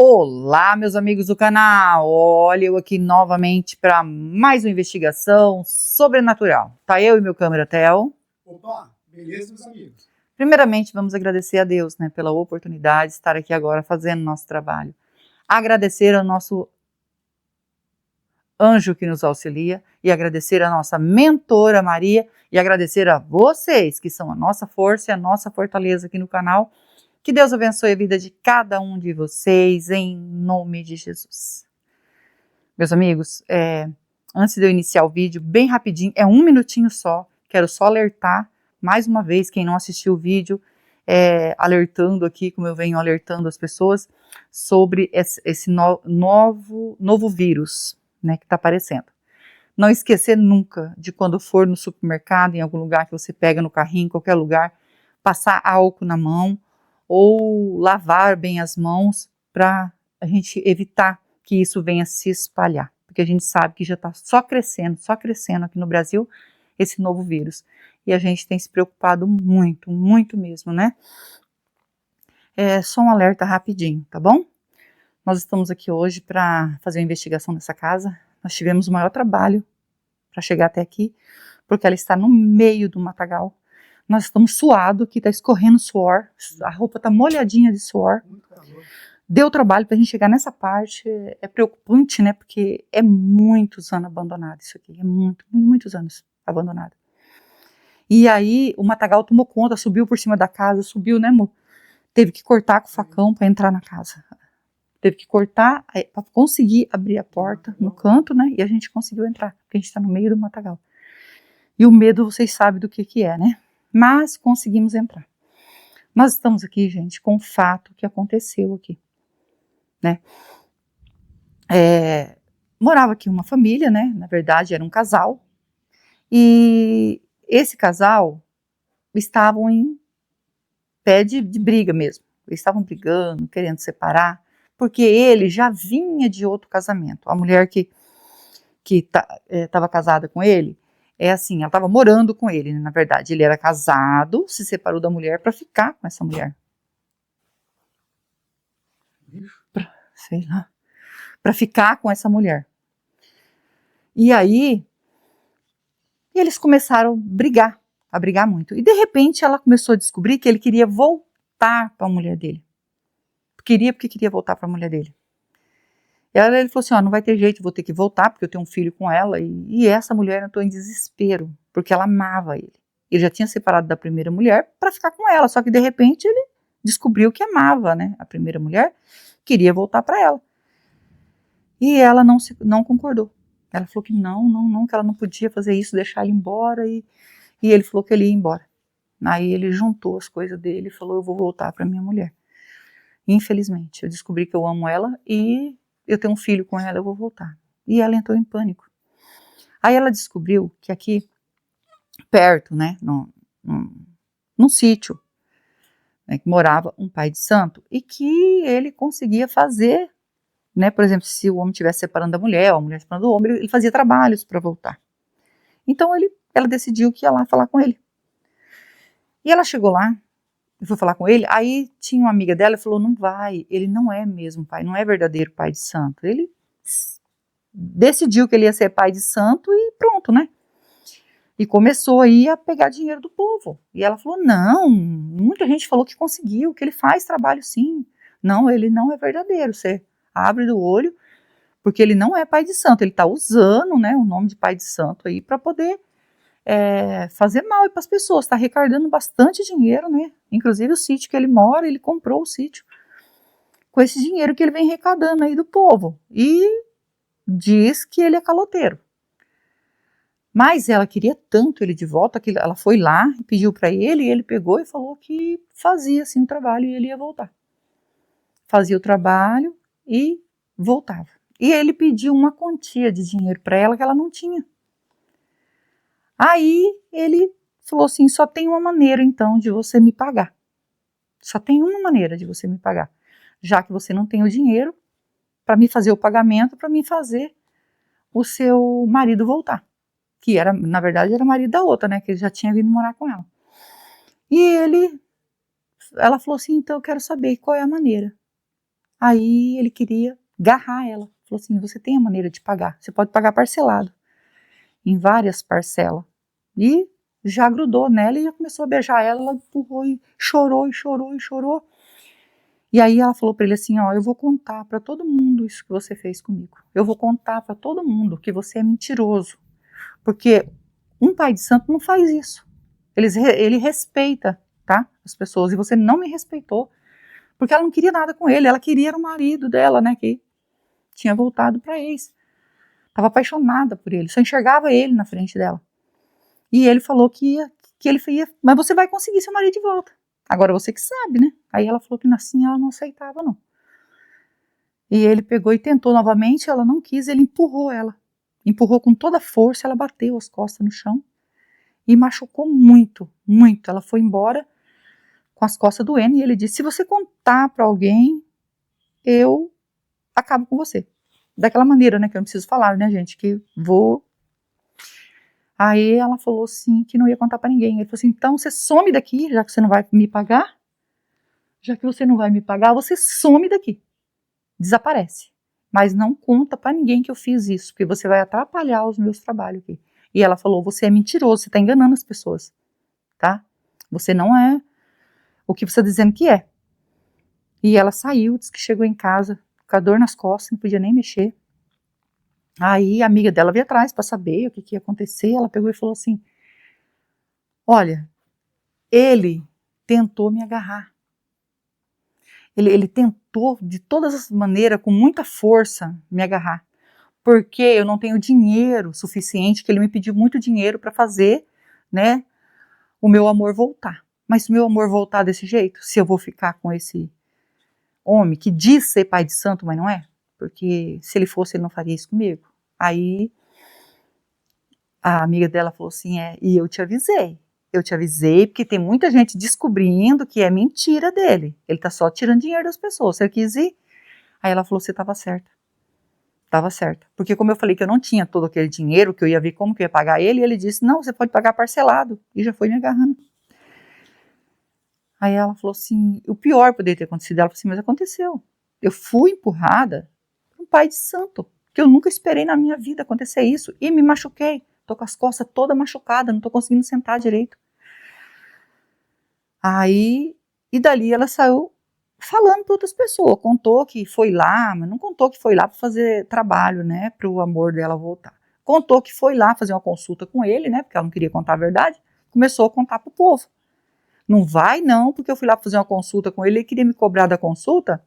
Olá, meus amigos do canal! Olha eu aqui novamente para mais uma investigação sobrenatural. Tá eu e meu câmera Theo. Opa, beleza, meus amigos? Primeiramente, vamos agradecer a Deus, né, pela oportunidade de estar aqui agora fazendo nosso trabalho. Agradecer ao nosso anjo que nos auxilia e agradecer a nossa mentora Maria e agradecer a vocês que são a nossa força e a nossa fortaleza aqui no canal. Que Deus abençoe a vida de cada um de vocês, em nome de Jesus. Meus amigos, antes de eu iniciar o vídeo, bem rapidinho, é 1 minutinho só, quero só alertar, mais uma vez, quem não assistiu o vídeo, alertando aqui, como eu venho alertando as pessoas, sobre esse novo vírus, né, que está aparecendo. Não esquecer nunca de quando for no supermercado, em algum lugar que você pega no carrinho, em qualquer lugar, passar álcool na mão, ou lavar bem as mãos para a gente evitar que isso venha se espalhar, porque a gente sabe que já está só crescendo aqui no Brasil esse novo vírus, e a gente tem se preocupado muito, muito mesmo, né? É só um alerta rapidinho, tá bom? Nós estamos aqui hoje para fazer uma investigação nessa casa, nós tivemos o maior trabalho para chegar até aqui, porque ela está no meio do matagal. Nós estamos suados, aqui está escorrendo suor, a roupa está molhadinha de suor. Muito calor. Deu trabalho para a gente chegar nessa parte, é preocupante, né? Porque é muitos anos abandonado isso aqui, é muitos anos abandonado. E aí o matagal tomou conta, subiu por cima da casa, subiu, né, amor? Teve que cortar com o facão para entrar na casa. Teve que cortar para conseguir abrir a porta no canto, né? E a gente conseguiu entrar, porque a gente está no meio do matagal. E o medo, vocês sabem do que é, né? Mas conseguimos entrar. Nós estamos aqui, gente, com o fato que aconteceu aqui, né? Morava aqui uma família, né? Na verdade, era um casal. E esse casal estavam em pé de briga mesmo. Eles estavam brigando, querendo separar, porque ele já vinha de outro casamento. A mulher que estava casada com ele, ela estava morando com ele, né, na verdade. Ele era casado, se separou da mulher para ficar com essa mulher. Sei lá. Para ficar com essa mulher. E aí, eles começaram a brigar muito. E de repente ela começou a descobrir que ele queria voltar para a mulher dele. Porque queria voltar para a mulher dele. Ele falou assim, não vai ter jeito, vou ter que voltar, porque eu tenho um filho com ela, e essa mulher entrou em desespero, porque ela amava ele. Ele já tinha separado da primeira mulher para ficar com ela, só que de repente ele descobriu que amava, né, a primeira mulher, queria voltar para ela. E ela não concordou. Ela falou que não, que ela não podia fazer isso, deixar ele embora, e ele falou que ele ia embora. Aí ele juntou as coisas dele e falou, eu vou voltar para minha mulher. Infelizmente, eu descobri que eu amo ela e eu tenho um filho com ela, eu vou voltar. E ela entrou em pânico. Aí ela descobriu que aqui, perto, né, num sítio, né, que morava um pai de santo, e que ele conseguia fazer, né, por exemplo, se o homem estivesse separando da mulher, ou a mulher separando do homem, ele fazia trabalhos para voltar. Então ela decidiu que ia lá falar com ele. E ela chegou lá, e foi falar com ele, aí tinha uma amiga dela e falou, não vai, ele não é mesmo pai, não é verdadeiro pai de santo. Ele decidiu que ele ia ser pai de santo e pronto, né? E começou aí a pegar dinheiro do povo. E ela falou, não, muita gente falou que conseguiu, que ele faz trabalho sim. Não, ele não é verdadeiro, você abre do olho, porque ele não é pai de santo, ele está usando, né, o nome de pai de santo aí para poder fazer mal para as pessoas, está arrecadando bastante dinheiro, né? Inclusive o sítio que ele mora, ele comprou o sítio com esse dinheiro que ele vem arrecadando aí do povo. E diz que ele é caloteiro. Mas ela queria tanto ele de volta que ela foi lá e pediu para ele, e ele pegou e falou que fazia assim o trabalho e ele ia voltar. Fazia o trabalho e voltava. E ele pediu uma quantia de dinheiro para ela que ela não tinha. Aí ele falou assim, só tem uma maneira então de você me pagar. Só tem uma maneira de você me pagar. Já que você não tem o dinheiro para me fazer o pagamento, para me fazer o seu marido voltar. Que era, na verdade, era marido da outra, né? Que ele já tinha vindo morar com ela. E ela falou assim, então eu quero saber qual é a maneira. Aí ele queria agarrar ela. Falou assim, você tem a maneira de pagar. Você pode pagar parcelado, em várias parcelas. E já grudou nela e já começou a beijar ela. Ela empurrou e chorou, e chorou, e chorou. E aí ela falou para ele assim, ó, eu vou contar para todo mundo isso que você fez comigo. Eu vou contar para todo mundo que você é mentiroso. Porque um pai de santo não faz isso. Ele respeita, tá, as pessoas. E você não me respeitou. Porque ela não queria nada com ele. Ela queria o marido dela, né, que tinha voltado para ex. Estava apaixonada por ele. Só enxergava ele na frente dela. E ele falou que ele ia, mas você vai conseguir seu marido de volta. Agora você que sabe, né? Aí ela falou que assim ela não aceitava, não. E ele pegou e tentou novamente, ela não quis, ele empurrou ela. Empurrou com toda a força, ela bateu as costas no chão e machucou muito, muito. Ela foi embora com as costas doendo e ele disse, se você contar para alguém, eu acabo com você. Daquela maneira, né, que eu não preciso falar, né, gente, que vou... Aí ela falou assim, que não ia contar para ninguém. Ele falou assim, então você some daqui, já que você não vai me pagar. Já que você não vai me pagar, você some daqui. Desaparece. Mas não conta para ninguém que eu fiz isso, porque você vai atrapalhar os meus trabalhos aqui. E ela falou, você é mentiroso, você está enganando as pessoas, tá? Você não é o que você está dizendo que é. E ela saiu, disse que chegou em casa com a dor nas costas, não podia nem mexer. Aí a amiga dela veio atrás para saber o que ia acontecer. Ela pegou e falou assim, olha, ele tentou me agarrar. Ele tentou de todas as maneiras, com muita força, me agarrar. Porque eu não tenho dinheiro suficiente, que ele me pediu muito dinheiro para fazer, né, o meu amor voltar. Mas se o meu amor voltar desse jeito, se eu vou ficar com esse homem que diz ser pai de santo, mas não é? Porque se ele fosse, ele não faria isso comigo. Aí a amiga dela falou assim, e eu te avisei. Eu te avisei porque tem muita gente descobrindo que é mentira dele. Ele tá só tirando dinheiro das pessoas. Você quis ir? Aí ela falou, você estava certa. Estava certa. Porque como eu falei que eu não tinha todo aquele dinheiro, que eu ia ver como que eu ia pagar ele disse, não, você pode pagar parcelado. E já foi me agarrando. Aí ela falou assim, o pior poderia ter acontecido. Ela falou assim, mas aconteceu. Eu fui empurrada por um pai de santo, que eu nunca esperei na minha vida acontecer isso. E me machuquei. Tô com as costas toda machucada, não tô conseguindo sentar direito. Aí, e dali ela saiu falando para outras pessoas, contou que foi lá, mas não contou que foi lá para fazer trabalho, né, para o amor dela voltar. Contou que foi lá fazer uma consulta com ele, né, porque ela não queria contar a verdade, começou a contar para o povo. Não vai não, porque eu fui lá para fazer uma consulta com ele queria me cobrar da consulta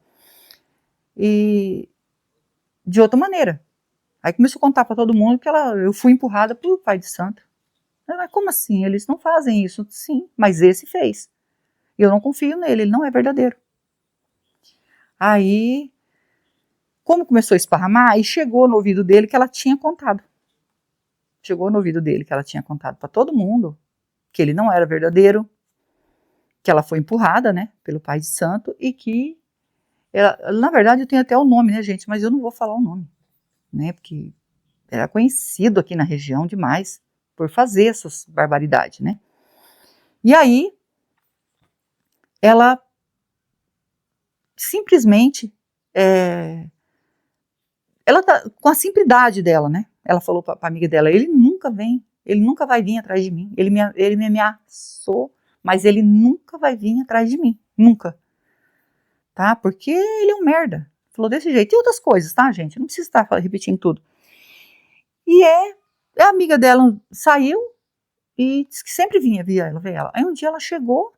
e de outra maneira. Aí começou a contar para todo mundo que eu fui empurrada por pai de santo. Mas como assim? Eles não fazem isso. Sim, mas esse fez. Eu não confio nele, ele não é verdadeiro. Aí, como começou a esparramar, aí chegou no ouvido dele que ela tinha contado. Chegou no ouvido dele que ela tinha contado para todo mundo que ele não era verdadeiro, que ela foi empurrada, né, pelo pai de santo e que, na verdade eu tenho até o nome, né, gente, mas eu não vou falar o nome, né, porque era conhecido aqui na região demais por fazer essas barbaridades, né. E aí, ela simplesmente, ela tá com a simplicidade dela, né? Ela falou para a amiga dela, ele nunca vai vir atrás de mim. Ele me ameaçou, mas ele nunca vai vir atrás de mim, nunca. Tá? Porque ele é um merda. Falou desse jeito. E outras coisas, tá, gente? Não precisa estar repetindo tudo. E a amiga dela saiu e disse que sempre via ela, ver ela. Aí um dia ela chegou,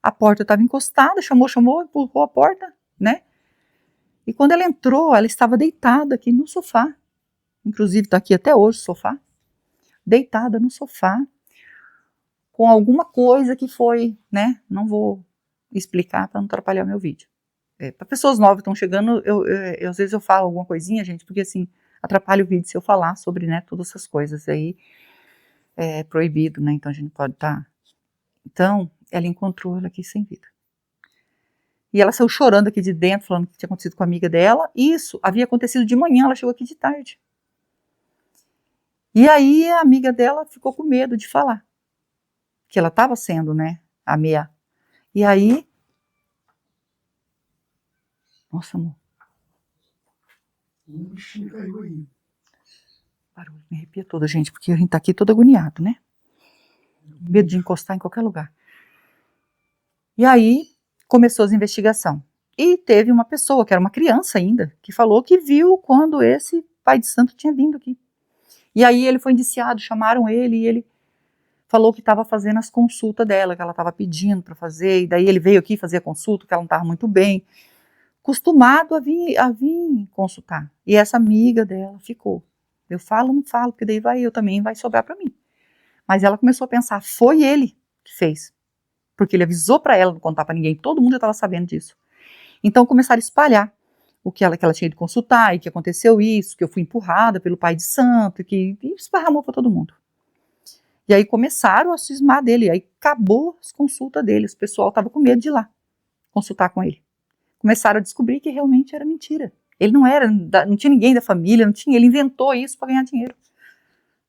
a porta estava encostada, chamou, empurrou a porta, né? E quando ela entrou, ela estava deitada aqui no sofá. Inclusive está aqui até hoje o sofá. Deitada no sofá. Com alguma coisa que foi, né? Não vou explicar para não atrapalhar o meu vídeo. Para pessoas novas que estão chegando, às vezes eu falo alguma coisinha, gente, porque assim, atrapalha o vídeo se eu falar sobre, né, todas essas coisas aí. É proibido, né? Então a gente pode estar. Então, ela encontrou ela aqui sem vida. E ela saiu chorando aqui de dentro, falando que tinha acontecido com a amiga dela. Isso havia acontecido de manhã, ela chegou aqui de tarde. E aí a amiga dela ficou com medo de falar. Que ela estava sendo, né, a meia. E aí... Nossa, amor. Um bichinho caiu aí. Barulho, me arrepia toda, gente, porque a gente tá aqui todo agoniado, né? Medo de encostar em qualquer lugar. E aí, começou as investigações. E teve uma pessoa, que era uma criança ainda, que falou que viu quando esse pai de santo tinha vindo aqui. E aí ele foi indiciado, chamaram ele e ele falou que estava fazendo as consultas dela, que ela estava pedindo para fazer, e daí ele veio aqui fazer a consulta, que ela não estava muito bem, acostumado a vir consultar. E essa amiga dela ficou. Eu falo, não falo, porque daí eu também vai sobrar para mim. Mas ela começou a pensar, foi ele que fez. Porque ele avisou para ela não contar para ninguém, todo mundo já estava sabendo disso. Então começaram a espalhar que ela tinha ido consultar, e que aconteceu isso, que eu fui empurrada pelo pai de santo, e esparramou para todo mundo. E aí começaram a cismar dele, aí acabou as consultas dele, o pessoal estava com medo de ir lá consultar com ele. Começaram a descobrir que realmente era mentira. Ele não era, não tinha ninguém da família, não tinha, ele inventou isso para ganhar dinheiro,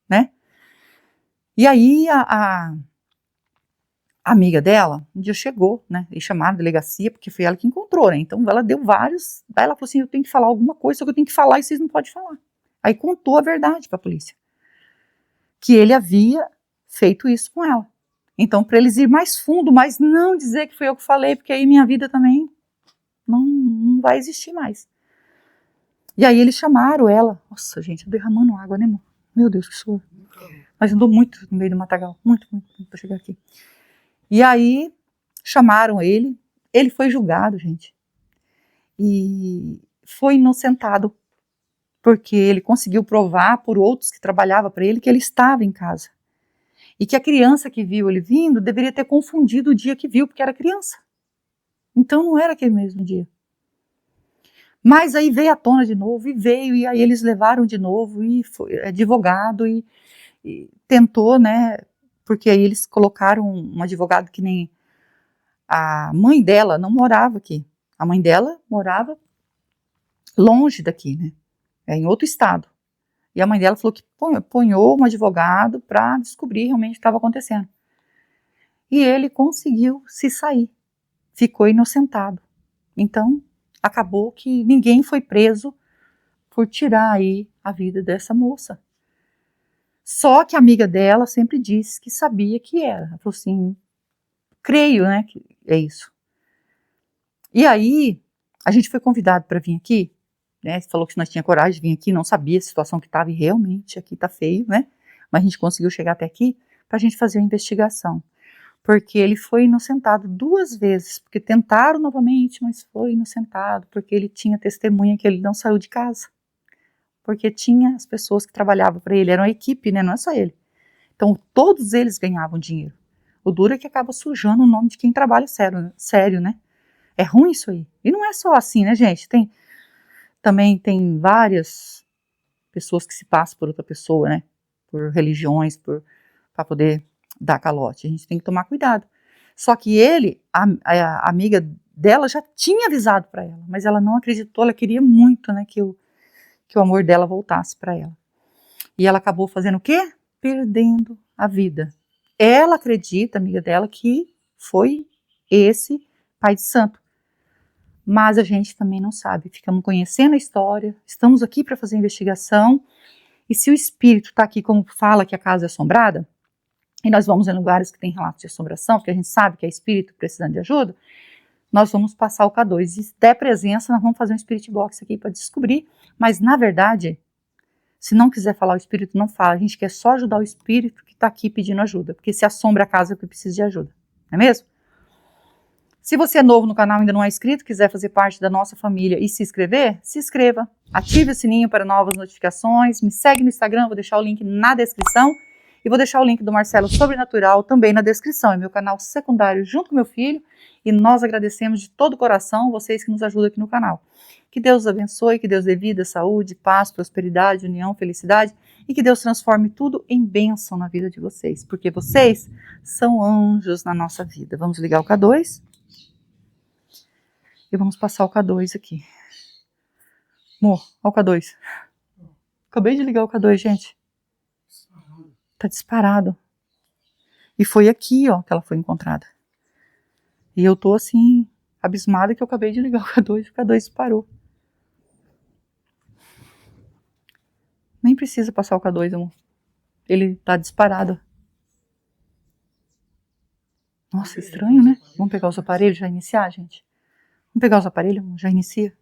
né? E aí a amiga dela, um dia chegou, né, e chamaram a delegacia, porque foi ela que encontrou, né, então ela deu vários, daí ela falou assim, eu tenho que falar alguma coisa, só que eu tenho que falar e vocês não podem falar. Aí contou a verdade para a polícia, que ele havia feito isso com ela. Então, para eles ir mais fundo, mas não dizer que foi eu que falei, porque aí minha vida também não vai existir mais. E aí eles chamaram ela, nossa gente, eu derramando água, né, amor? Meu Deus, que suor. Mas andou muito no meio do matagal, muito para chegar aqui. E aí chamaram ele foi julgado, gente, e foi inocentado, porque ele conseguiu provar por outros que trabalhavam para ele que ele estava em casa, e que a criança que viu ele vindo deveria ter confundido o dia que viu, porque era criança, então não era aquele mesmo dia. Mas aí veio à tona de novo, e aí eles levaram de novo, e foi advogado, e tentou, né, porque aí eles colocaram um advogado que nem a mãe dela não morava aqui. A mãe dela morava longe daqui, né? Em outro estado. E a mãe dela falou que ponhou um advogado para descobrir realmente o que estava acontecendo. E ele conseguiu se sair. Ficou inocentado. Então, acabou que ninguém foi preso por tirar aí a vida dessa moça. Só que a amiga dela sempre disse que sabia que era. Ela falou assim, creio, né, que é isso. E aí, a gente foi convidado para vir aqui, né? Falou que nós tinha coragem de vir aqui, não sabia a situação que estava, e realmente aqui está feio, né? Mas a gente conseguiu chegar até aqui para a gente fazer a investigação. Porque ele foi inocentado 2 vezes, porque tentaram novamente, mas foi inocentado, porque ele tinha testemunha que ele não saiu de casa. Porque tinha as pessoas que trabalhavam para ele, era uma equipe, né? Não é só ele. Então, todos eles ganhavam dinheiro. O duro é que acaba sujando o nome de quem trabalha sério, né? É ruim isso aí. E não é só assim, né, gente? Também tem várias pessoas que se passam por outra pessoa, né? Por religiões, para poder dar calote. A gente tem que tomar cuidado. Só que ele, a amiga dela já tinha avisado para ela, mas ela não acreditou, ela queria muito, né, que o amor dela voltasse para ela. E ela acabou fazendo o quê? Perdendo a vida. Ela acredita, amiga dela, que foi esse pai de santo. Mas a gente também não sabe, ficamos conhecendo a história, estamos aqui para fazer a investigação, e se o espírito está aqui, como fala que a casa é assombrada, e nós vamos em lugares que tem relatos de assombração, porque a gente sabe que é espírito precisando de ajuda, nós vamos passar o K2, e se der presença, nós vamos fazer um spirit box aqui para descobrir, mas na verdade, se não quiser falar o espírito, não fala, a gente quer só ajudar o espírito que está aqui pedindo ajuda, porque se assombra a casa que precisa de ajuda, não é mesmo? Se você é novo no canal e ainda não é inscrito, quiser fazer parte da nossa família e se inscrever, se inscreva, ative o sininho para novas notificações, me segue no Instagram, vou deixar o link na descrição, e vou deixar o link do Marcelo Sobrenatural também na descrição, é meu canal secundário junto com meu filho, e nós agradecemos de todo o coração vocês que nos ajudam aqui no canal. Que Deus abençoe, que Deus dê vida, saúde, paz, prosperidade, união, felicidade, e que Deus transforme tudo em bênção na vida de vocês, porque vocês são anjos na nossa vida. Vamos ligar o K2? E vamos passar o K2 aqui. Amor, olha o K2. Acabei de ligar o K2, gente. Tá disparado. E foi aqui, ó, que ela foi encontrada. E eu tô assim, abismada que eu acabei de ligar o K2 e o K2 disparou. Nem precisa passar o K2, amor. Ele tá disparado. Nossa, estranho, né? Vamos pegar os aparelhos e já iniciar, gente? Vamos pegar os aparelhos, amor? Já inicia?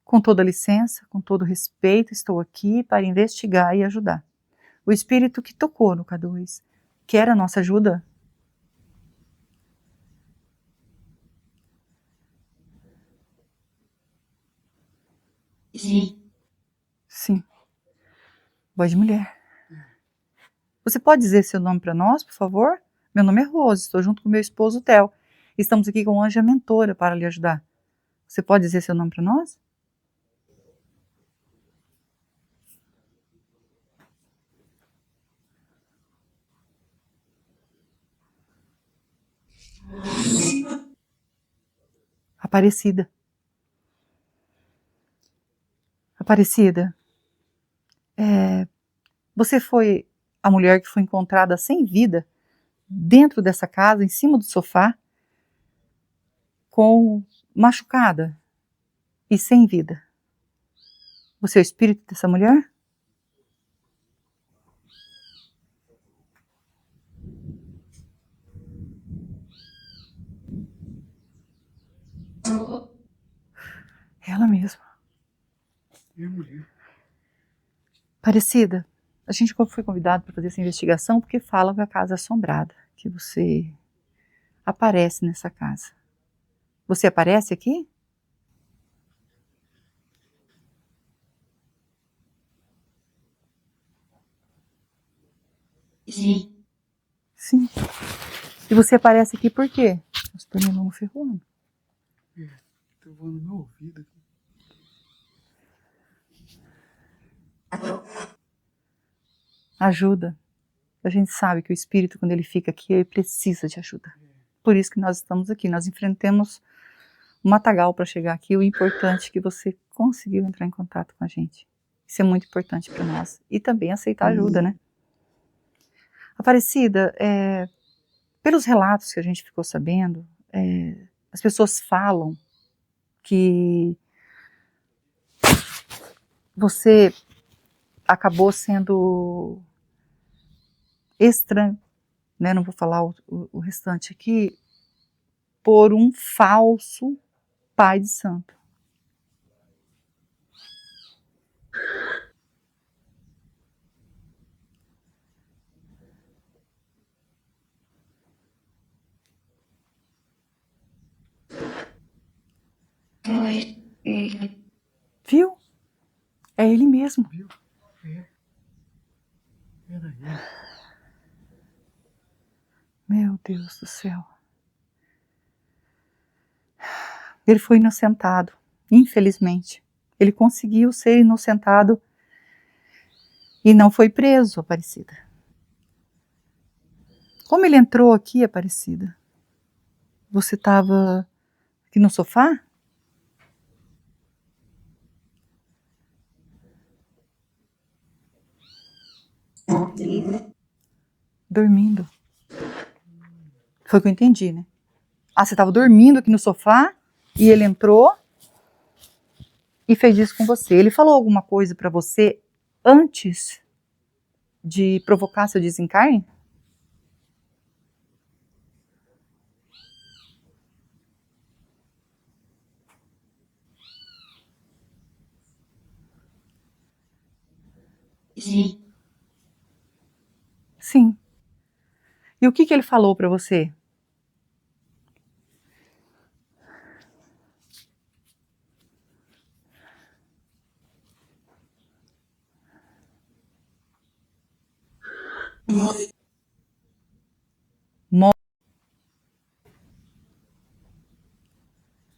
Com toda licença, com todo respeito, estou aqui para investigar e ajudar. O espírito que tocou no K2 quer a nossa ajuda? Sim. Sim. Voz de mulher. Você pode dizer seu nome para nós, por favor? Meu nome é Rose, estou junto com meu esposo Theo. Estamos aqui com a Anja Mentora para lhe ajudar. Você pode dizer seu nome para nós? Aparecida. Aparecida. Você foi a mulher que foi encontrada sem vida dentro dessa casa, em cima do sofá, machucada e sem vida. Você é o espírito dessa mulher? Ela mesma. Minha mulher. Aparecida, a gente foi convidado para fazer essa investigação porque falam que a casa é assombrada, que você aparece nessa casa. Você aparece aqui? Sim. Sim. E você aparece aqui por quê? Nossa, pernilongo ferrando. Tá voando no meu ouvido aqui. Ajuda. A gente sabe que o espírito, quando ele fica aqui, ele precisa de ajuda. Por isso que nós estamos aqui. Nós enfrentamos um matagal para chegar aqui. O importante é que você conseguiu entrar em contato com a gente. Isso é muito importante para nós. E também aceitar ajuda, né? Aparecida, pelos relatos que a gente ficou sabendo, as pessoas falam que você acabou sendo extra, né, não vou falar o restante aqui, por um falso pai de santo. Foi. Viu? É ele mesmo. Viu? É. Era ele. Meu Deus do céu. Ele foi inocentado, infelizmente. Ele conseguiu ser inocentado e não foi preso, Aparecida. Como ele entrou aqui, Aparecida? Você estava aqui no sofá? Dormindo. Foi o que eu entendi, né? Ah, você estava dormindo aqui no sofá e ele entrou e fez isso com você. Ele falou alguma coisa para você antes de provocar seu desencarne? Sim. Sim. E o que ele falou para você?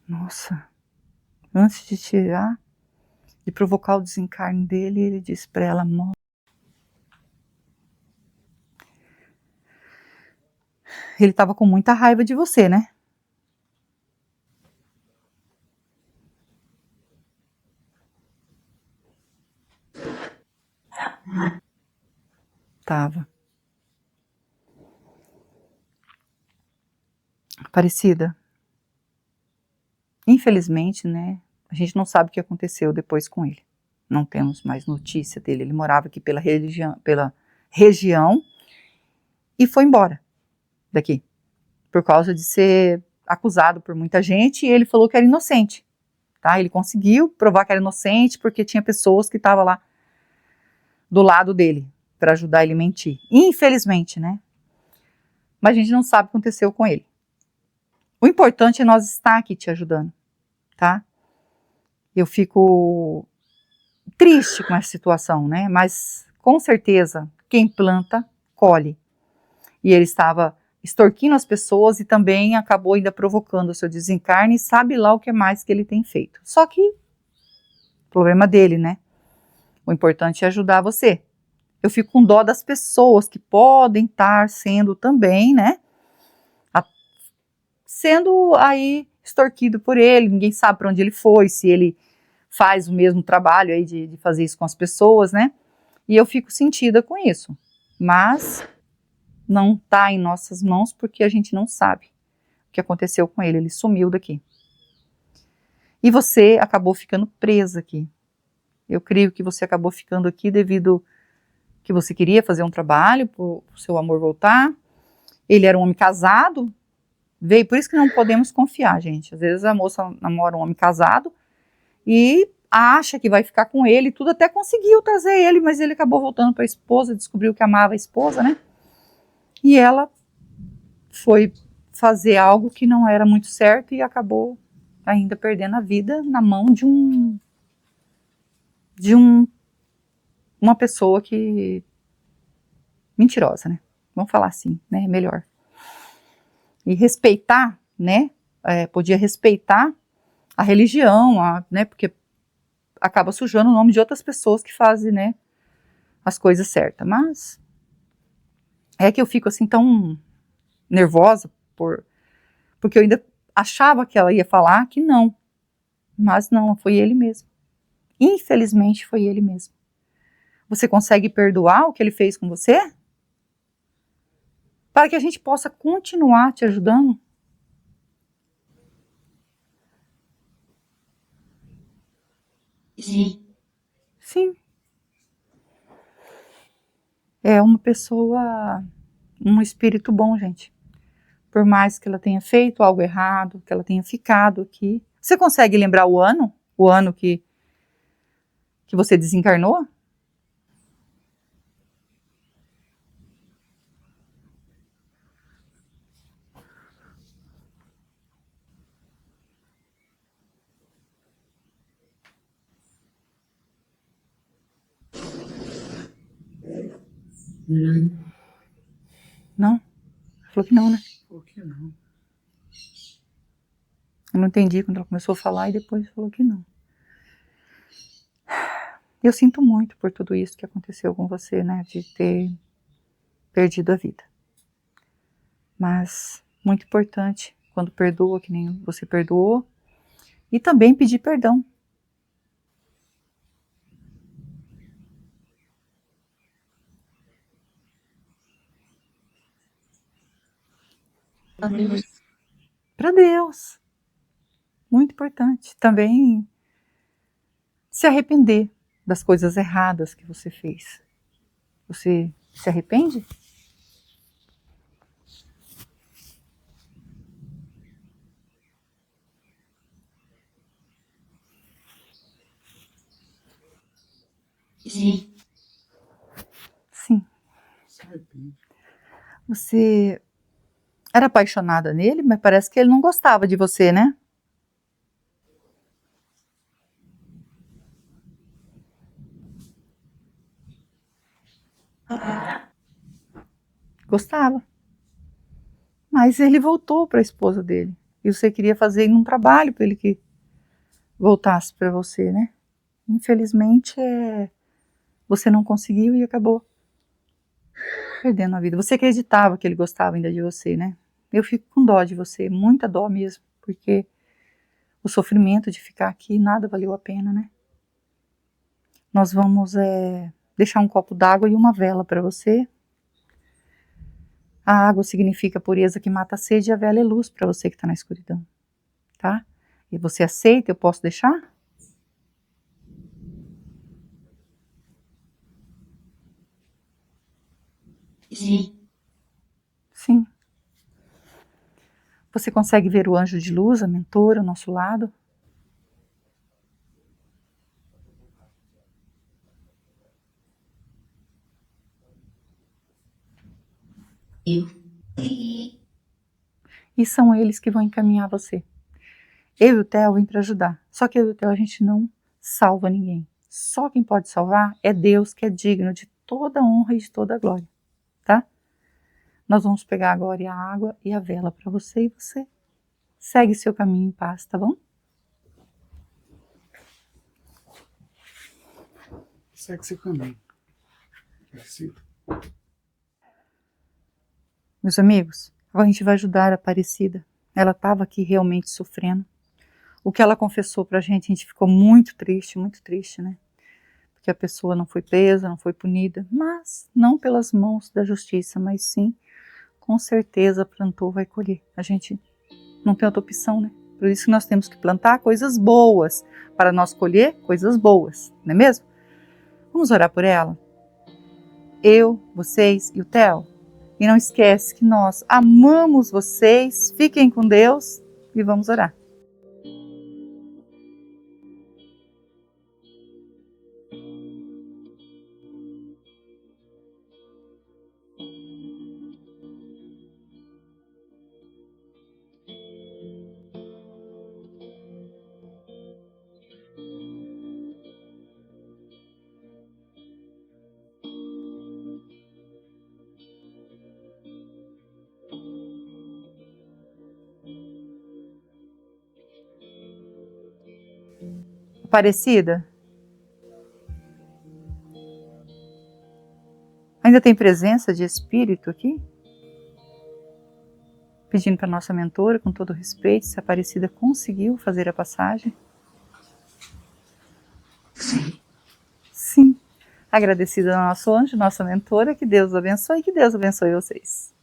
Nossa, antes de tirar, de provocar o desencarne dele, ele disse para ela, morre. Ele estava com muita raiva de você, né? Tava. Aparecida. Infelizmente, né? A gente não sabe o que aconteceu depois com ele. Não temos mais notícia dele. Ele morava aqui pela região e foi embora daqui. Por causa de ser acusado por muita gente, e ele falou que era inocente. Tá? Ele conseguiu provar que era inocente porque tinha pessoas que estavam lá do lado dele para ajudar ele a mentir. Infelizmente, né? Mas a gente não sabe o que aconteceu com ele. O importante é nós estar aqui te ajudando, tá? Eu fico triste com essa situação, né? Mas com certeza quem planta colhe. E ele estava extorquindo as pessoas e também acabou ainda provocando o seu desencarne, e sabe lá o que mais que ele tem feito. Só que, problema dele, né? O importante é ajudar você. Eu fico com dó das pessoas que podem estar sendo também, né? Sendo aí extorquido por ele, ninguém sabe para onde ele foi, se ele faz o mesmo trabalho aí de fazer isso com as pessoas, né? E eu fico sentida com isso. Mas não está em nossas mãos porque a gente não sabe o que aconteceu com ele. Ele sumiu daqui. E você acabou ficando presa aqui. Eu creio que você acabou ficando aqui devido que você queria fazer um trabalho para o seu amor voltar. Ele era um homem casado, veio, por isso que não podemos confiar, gente. Às vezes a moça namora um homem casado e acha que vai ficar com ele, tudo, até conseguiu trazer ele, mas ele acabou voltando para a esposa, descobriu que amava a esposa, né? E ela foi fazer algo que não era muito certo e acabou ainda perdendo a vida na mão de uma pessoa que mentirosa, né? Vamos falar assim, né? Melhor. E respeitar, né? Podia respeitar a religião, né? Porque acaba sujando o nome de outras pessoas que fazem, né? As coisas certas. Mas é que eu fico assim tão nervosa porque eu ainda achava que ela ia falar que não. Mas não, foi ele mesmo. Infelizmente foi ele mesmo. Você consegue perdoar o que ele fez com você? Para que a gente possa continuar te ajudando? Sim. Sim. É uma pessoa, um espírito bom, gente. Por mais que ela tenha feito algo errado, que ela tenha ficado aqui. Você consegue lembrar o ano? O ano que você desencarnou? Não? Falou que não, né? Por que não? Eu não entendi quando ela começou a falar e depois falou que não. Eu sinto muito por tudo isso que aconteceu com você, né? De ter perdido a vida. Mas muito importante quando perdoa, que nem você perdoou, e também pedir perdão. Para Deus. Muito importante. Também se arrepender das coisas erradas que você fez. Você se arrepende? Sim. Sim. Se arrepende. Você era apaixonada nele, mas parece que ele não gostava de você, né? Gostava. Mas ele voltou para a esposa dele. E você queria fazer um trabalho para ele que voltasse para você, né? Infelizmente, você não conseguiu e acabou perdendo a vida. Você acreditava que ele gostava ainda de você, né? Eu fico com dó de você, muita dó mesmo, porque o sofrimento de ficar aqui, nada valeu a pena, né? Nós vamos deixar um copo d'água e uma vela para você. A água significa pureza que mata a sede, e a vela é luz para você que está na escuridão, tá? E você aceita? Eu posso deixar? você consegue ver o anjo de luz, a mentora, ao nosso lado? E são eles que vão encaminhar você. Eu e o Theo vim para ajudar. Só que eu e o Theo a gente não salva ninguém. Só quem pode salvar é Deus, que é digno de toda a honra e de toda a glória. Tá? Nós vamos pegar agora a água e a vela para você, e você segue seu caminho em paz, tá bom? Segue seu caminho. Aparecida. Meus amigos, agora a gente vai ajudar a Aparecida. Ela estava aqui realmente sofrendo. O que ela confessou pra gente, a gente ficou muito triste, né? Porque a pessoa não foi presa, não foi punida, mas não pelas mãos da justiça, mas sim, com certeza, plantou, vai colher. A gente não tem outra opção, né? Por isso que nós temos que plantar coisas boas, para nós colher coisas boas, não é mesmo? Vamos orar por ela? Eu, vocês e o Theo. E não esquece que nós amamos vocês, fiquem com Deus e vamos orar. Aparecida? Ainda tem presença de espírito aqui? Pedindo para nossa mentora, com todo respeito, se a Aparecida conseguiu fazer a passagem. Sim. Agradecida ao nosso anjo, nossa mentora, que Deus abençoe e que Deus abençoe vocês.